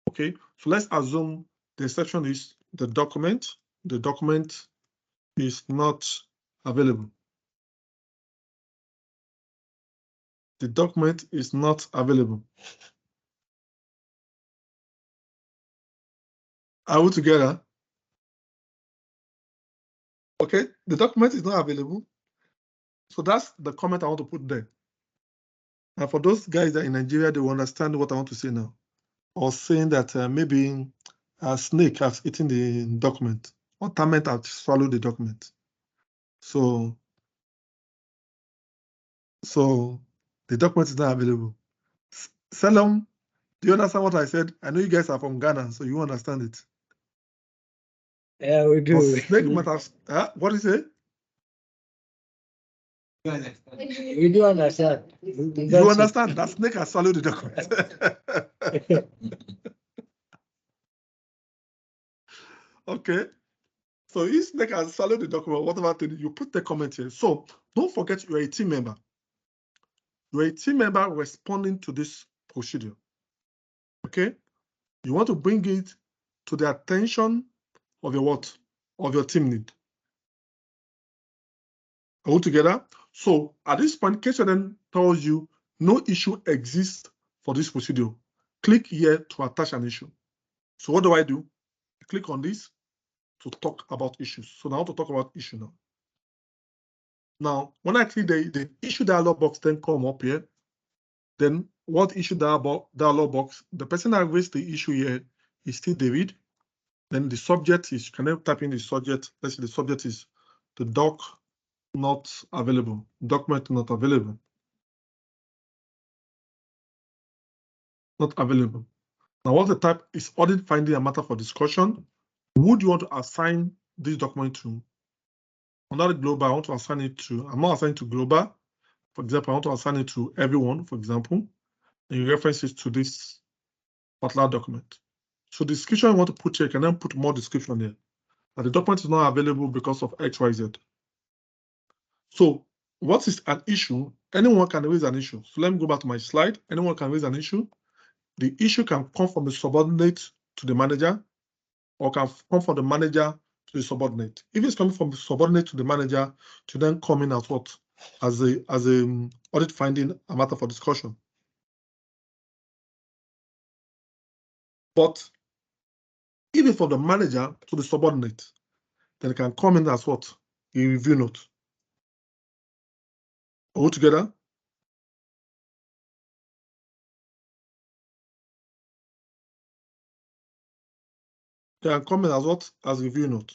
Okay, so let's assume the exception is the document is not available. The document is not available. Are we together? Okay, the document is not available. So that's the comment I want to put there. And for those guys that are in Nigeria, they will understand what I want to say now. Or saying that maybe a snake has eaten the document, or termite has swallowed the document. So the document is not available. Salam, do you understand what I said? I know you guys are from Ghana, so you understand it. Yeah, we do. Snake might have, what is it? We do understand. You understand that snake has swallowed the document. Okay. So if snake has swallowed the document, whatever thing, you put the comment here. So don't forget you're a team member. You're a team member responding to this procedure. Okay? You want to bring it to the attention of your what? Of your team lead. All together? So at this point, Caseware then tells you no issue exists for this procedure. Click here to attach an issue. So what do? I click on this to talk about issues. So now to talk about issue now. Now, when I click the issue dialog box then come up here, then what issue dialog box? The person that raised the issue here is still David. Then the subject is, can I type in the subject? Let's say the subject is the doc not available, document not available. Not available. Now, what the type is audit finding a matter for discussion. Would you want to assign this document to? Under the global, I want to assign it to, I'm not assigning to global. For example, I want to assign it to everyone, for example, and you reference it to this particular document. So the description you want to put here, can then put more description there. That the document is not available because of XYZ. So what is an issue? Anyone can raise an issue. So let me go back to my slide. Anyone can raise an issue. The issue can come from the subordinate to the manager, or can come from the manager to the subordinate. If it's coming from the subordinate to the manager, to then come in as what? As a audit finding a matter for discussion. But if it's from the manager to the subordinate, then it can come in as what? A review note. All together? Can come in as what? As review note.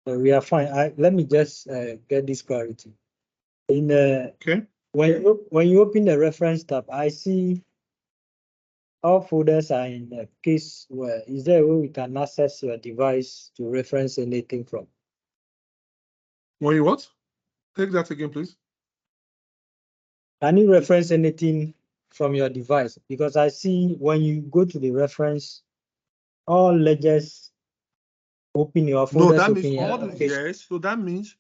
We are fine. Let me just get this clarity. In okay. When you open the reference tab, I see all folders are in the Caseware. Is there a way we can access your device to reference anything from? When you what? Take that again, please. Can you reference anything from your device? Because I see when you go to the reference, all ledgers open your folders. No, that means all the, yes. So that means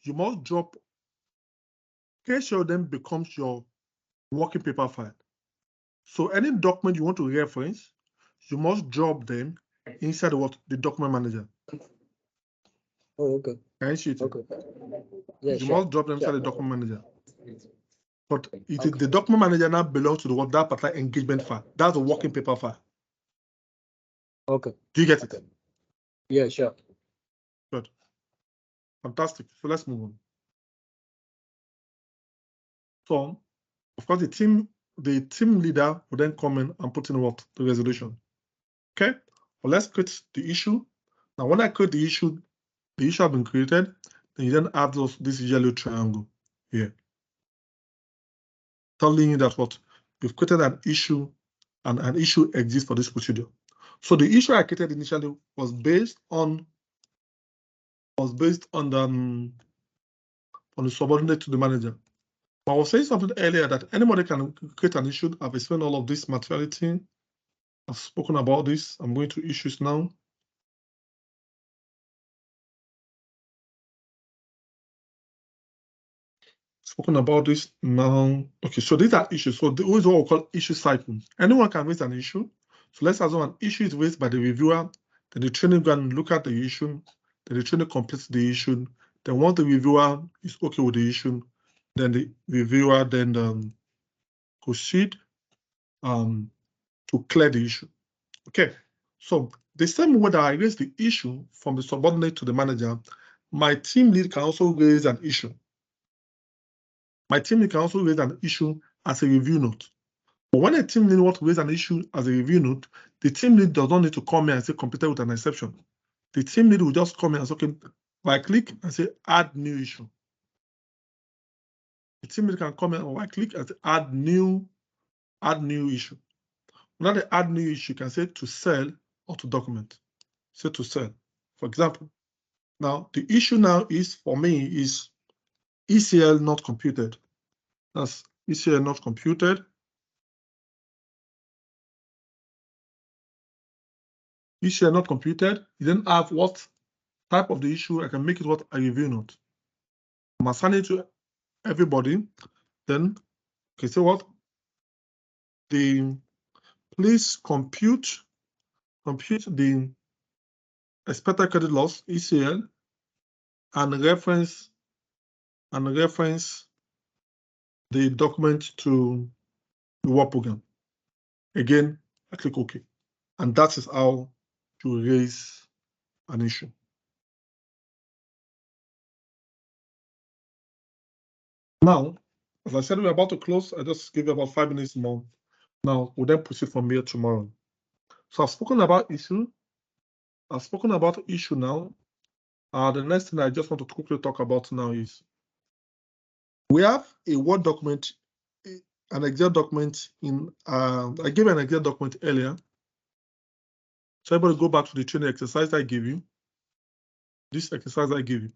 you must drop. Caseware then becomes your working paper file. So any document you want to reference, you must drop them inside the document manager. Oh, okay. Can you see it? Okay. Yeah, you must drop them inside the document manager. But the document manager now belongs to that particular engagement file. That's a working paper file. Okay. Do you get it? Yeah, sure. Good. Fantastic. So let's move on. So, of course, the team leader will then come in and put in what? The resolution. Okay? Well, let's create the issue. Now, when I create the issue has been created, then you then have this yellow triangle here, telling you that what? You've created an issue, and an issue exists for this procedure. So the issue I created initially was based on the subordinate to the manager. But I was saying something earlier that anybody can create an issue. I've explained all of this materiality. I've spoken about this. I'm going to issues now. spoken about this now. Okay, so these are issues. So those are what we call issue cycles. Anyone can raise an issue. So let's assume an issue is raised by the reviewer, then the trainer go and look at the issue, then the trainer completes the issue. Then once the reviewer is okay with the issue, then the reviewer then proceed to clear the issue. Okay, so the same way that I raise the issue from the subordinate to the manager, my team lead can also raise an issue. My team lead can also raise an issue as a review note. But when a team lead wants to raise an issue as a review note, the team lead does not need to come here and say completed with an exception. The team lead will just come here and say, okay, right click and say add new issue. The team lead can come here and right click and say add new issue. Now the add new issue, you can say to cell or to document. Say to cell. For example, now the issue now is for me is ECL not computed. That's ECL not computed. ECL not computed. You then have what type of the issue. I can make it what a review note. I'm assigning it to everybody. Then, okay, so what? Please compute the expected credit loss ECL and reference the document to the work program. Again, I click OK, and that is how to raise an issue. Now, as I said, we're about to close. I just give you about 5 minutes more. Now, we'll then proceed from here tomorrow. So I've spoken about issue. Now. The next thing I just want to quickly talk about now is we have a Word document, an Excel document in, I gave an Excel document earlier. So everybody go back to the training exercise I gave you. This exercise I gave you.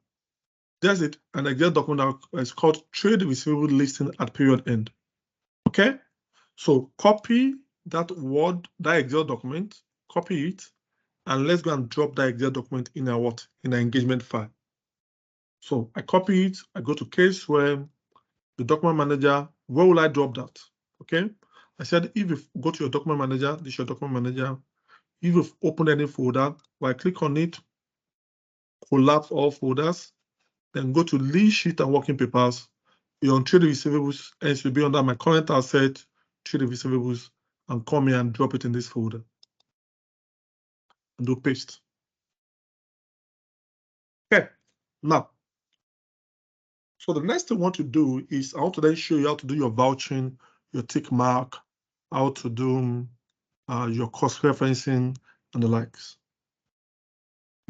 There's it, an Excel document that is called Trade Receivable Listing at Period End. Okay? So copy that Word, that Excel document, copy it, and let's go and drop that Excel document in our what? In our engagement file. So I copy it, I go to Caseware, the document manager. Where will I drop that? Okay. I said if you go to your document manager, this is your document manager. If you've opened any folder, I click on it, collapse all folders, then go to lead sheet and working papers. You're on trade receivables, and it should be under my current asset, trade receivables, and come here and drop it in this folder. And do paste. Okay. Now, so the next thing I want to do is I want to then show you how to do your vouching, your tick mark, how to do your cost referencing and the likes.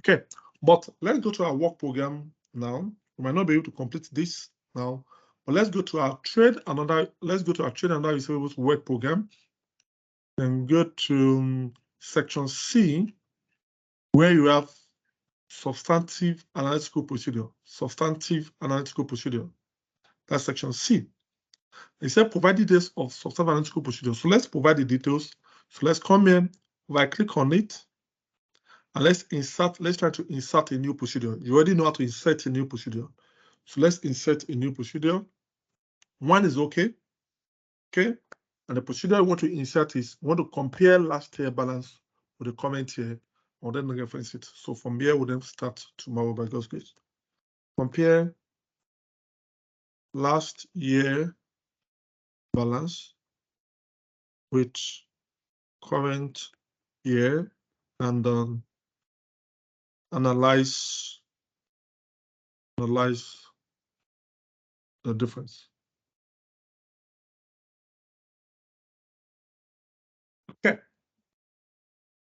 Okay, but let's go to our work program now. We might not be able to complete this now, but let's go to our trade and other receivables work program. Then go to section C, where you have substantive analytical procedure. That's section C. It said provide details of substantive analytical procedure. So let's provide the details. So let's come here, right click on it, and let's try to insert a new procedure. You already know how to insert a new procedure. So let's insert a new procedure. One is okay. Okay. And the procedure I want to insert is want to compare last year balance with the current year, or then reference it. So from here, we'll then start tomorrow by God's grace. Compare last year balance with current year and analyze the difference. Okay.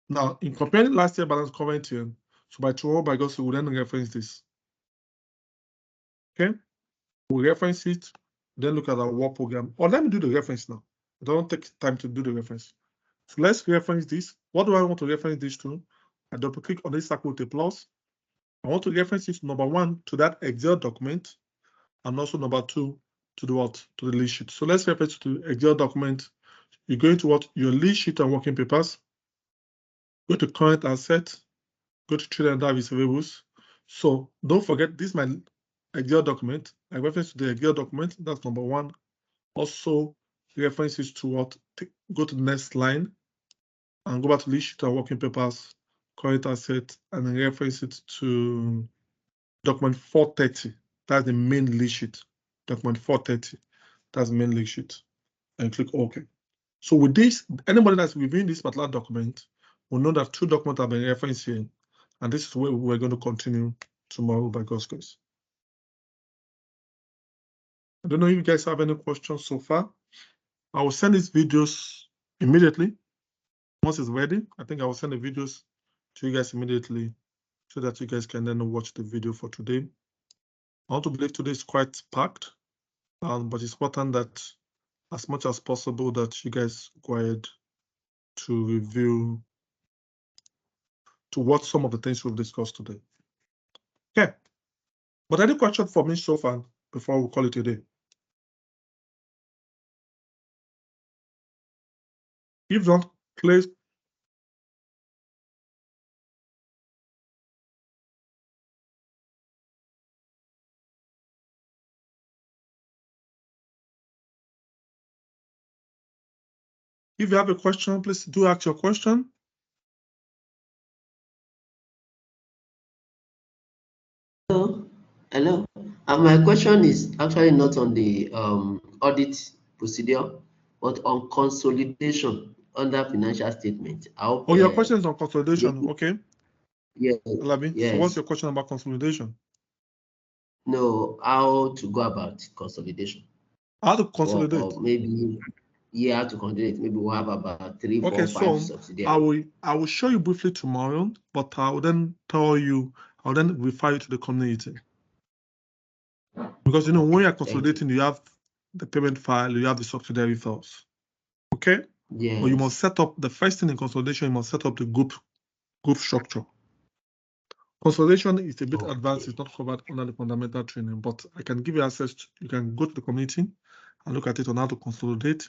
Now, in comparing last year balance current year, so by tomorrow, by God's grace, we'll then reference this. Okay. We'll reference it, then look at our work program. Or let me do the reference now. I don't take time to do the reference. So let's reference this. What do I want to reference this to? I double click on this circle with a plus. I want to reference this number 1 to that Excel document, and also number 2 to the what? To the lead sheet. So let's reference to the Excel document. You're going to what? Your lead sheet and working papers. Go to current asset. Go to trade and receivables. So don't forget, this is my Excel document. like reference to the Excel document. That's number one. Also, references to what? Go to the next line and go back to lead sheet and working papers, current asset, and then reference it to document 430. That's the main lead sheet. Document 430. That's the main lead sheet. And click OK. So with this, anybody that's reviewing this particular document will know that 2 documents have been referenced here. And this is where we're going to continue tomorrow by God's grace. I don't know if you guys have any questions so far. I will send these videos immediately. Once it's ready, I think I will send the videos to you guys immediately so that you guys can then watch the video for today. I want to believe today is quite packed, but it's important that as much as possible that you guys go ahead to review, to watch some of the things we've discussed today. Okay. But any question for me so far before we call it a day? If not, please. If you have a question, please do ask your question. Hello. My question is actually not on the audit procedure, but on consolidation under financial statement. Oh, your question is on consolidation. Okay. Yes. Alabi, Yes. so what's your question about consolidation? No, how to go about consolidation. How to consolidate? Or maybe, yeah, how to consolidate. Maybe we'll have about 3, 4, 5 subsidiaries. I will show you briefly tomorrow, but I will then tell you, I'll then refer you to the community. Because, you know, when you're consolidating, you have the payment file, you have the subsidiary files. Okay? Yes. But you must set up, the first thing in consolidation, you must set up the group structure. Consolidation is a bit advanced, it's not covered under the fundamental training, but I can give you access to, you can go to the community and look at it on how to consolidate.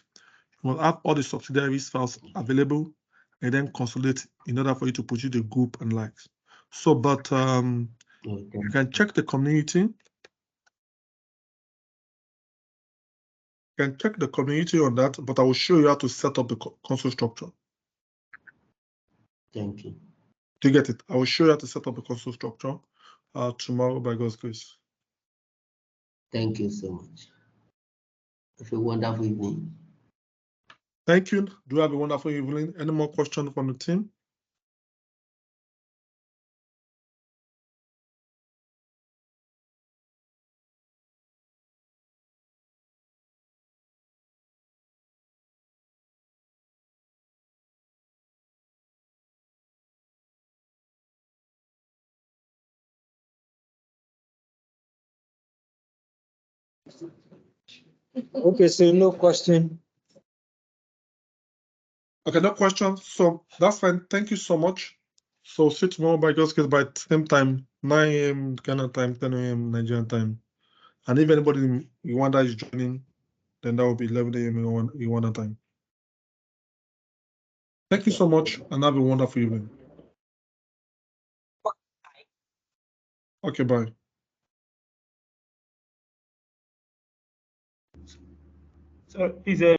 You will have all the subsidiaries files available and then consolidate in order for you to produce the group and likes. So, but you can check the community. You can check the community on that, but I will show you how to set up the console structure. Thank you. Do you get it? I will show you how to set up the console structure tomorrow by God's grace. Thank you so much. Have a wonderful evening. Thank you. Do have a wonderful evening. Any more questions from the team? Okay, so no question. Okay, no question. So that's fine. Thank you so much. So see you tomorrow by God's grace by same time, 9 a.m. Ghana time, 10 a.m. Nigerian time. And if anybody in Rwanda is joining, then that will be 11 a.m. in Rwanda time. Thank you so much and have a wonderful evening. Okay, bye. So is a